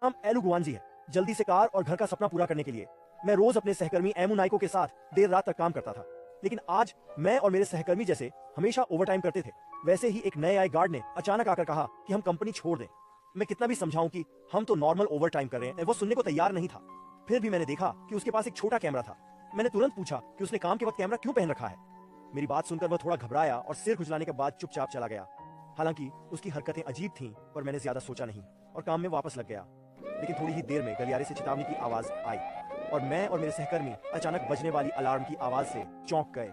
नाम एलू गुआनजी है। जल्दी से कार और घर का सपना पूरा करने के लिए मैं रोज अपने सहकर्मी एमू नाइको के साथ देर रात तक काम करता था। लेकिन आज मैं और मेरे सहकर्मी जैसे हमेशा ओवरटाइम करते थे, वैसे ही एक नए आए गार्ड ने अचानक आकर कहा कि हम कंपनी छोड़ दें। मैं कितना भी समझाऊं कि हम तो नॉर्मल ओवरटाइम कर रहे हैं, वो सुनने को तैयार नहीं था। फिर भी मैंने देखा कि उसके पास एक छोटा कैमरा था। मैंने तुरंत पूछा कि उसने काम के वक्त कैमरा क्यों पहन रखा है। मेरी बात सुनकर वह थोड़ा घबराया और सिर खुजलाने के बाद चुपचाप चला गया। हालांकि उसकी हरकतें अजीब थीं, पर मैंने ज्यादा सोचा नहीं और काम में वापस लग गया। लेकिन थोड़ी ही देर में गलियारे से चेतावनी की आवाज आई और मैं और मेरे सहकर्मी अचानक बजने वाली अलार्म की आवाज से चौंक गए।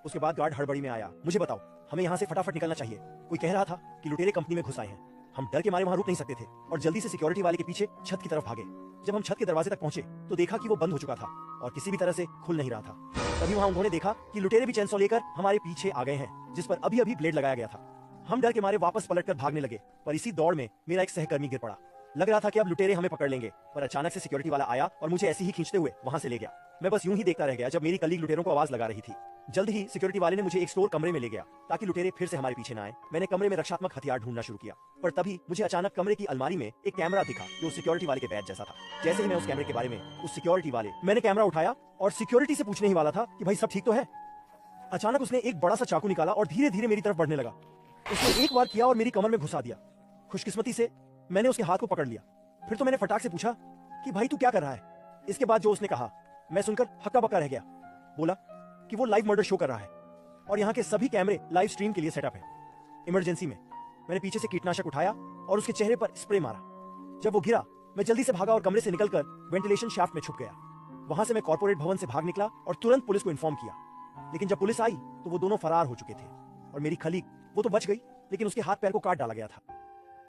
उसके बाद गार्ड हड़बड़ी में आया। मुझे बताओ, हमें यहाँ से फटाफट निकलना चाहिए। कोई कह रहा था कि लुटेरे कंपनी में घुस आए हैं। हम डर के मारे वहां रुक नहीं सकते थे और जल्दी से सिक्योरिटी वाले के पीछे छत की तरफ भागे। जब हम छत के दरवाजे तक पहुंचे तो देखा कि वो बंद हो चुका था और किसी भी तरह से खुल नहीं रहा था। तभी वहां उन्होंने देखा कि लुटेरे भी चैनसॉ लेकर हमारे पीछे आ गए हैं, जिस पर अभी अभी ब्लेड लगाया गया था। हम डर के मारे वापस पलटकर भागने लगे, पर इसी दौड़ में मेरा एक सहकर्मी गिर पड़ा। लग रहा था कि अब लुटेरे हमें पकड़ लेंगे, पर अचानक से सिक्योरिटी वाला आया और मुझे ऐसे ही खींचते हुए वहां से ले गया। मैं बस यूं ही देखता रह गया जब मेरी कलीग लुटेरों को आवाज लगा रही थी। जल्द ही सिक्योरिटी वाले ने मुझे एक स्टोर कमरे में ले गया ताकि लुटेरे फिर से हमारे पीछे न आए। मैंने कमरे में रक्षात्मक हथियार ढूंढना शुरू किया, पर तभी मुझे अचानक कमरे की अलमारी में एक कैमरा दिखा जो सिक्योरिटी वाले के बैज जैसा था। जैसे ही मैं उस कैमरे के बारे में उस सिक्योरिटी वाले मैंने कैमरा उठाया और सिक्योरिटी से पूछने ही वाला था कि भाई सब ठीक तो है, अचानक उसने एक बड़ा सा चाकू निकाला और धीरे धीरे मेरी तरफ बढ़ने लगा। उसने एक बार किया और मेरी कमर में घुसा दिया। खुशकिस्मती से मैंने उसके हाथ को पकड़ लिया। फिर तो मैंने फटाक से पूछा कि भाई तू क्या कर रहा है। इसके बाद जो उसने कहा मैं सुनकर हक्का बक्का रह गया। बोला कि वो लाइव मर्डर शो कर रहा है और यहाँ के सभी कैमरे लाइव स्ट्रीम के लिए सेटअप है। इमरजेंसी में मैंने पीछे से कीटनाशक उठाया और उसके चेहरे पर स्प्रे मारा। जब वो गिरा मैं जल्दी से भागा और कमरे से निकलकर वेंटिलेशन शाफ्ट में छुप गया। वहां से मैं कॉर्पोरेट भवन से भाग निकला और तुरंत पुलिस को इन्फॉर्म किया। लेकिन जब पुलिस आई तो वो दोनों फरार हो चुके थे और मेरी खलीग वो तो बच गई, लेकिन उसके हाथ पैर को काट डाला गया था।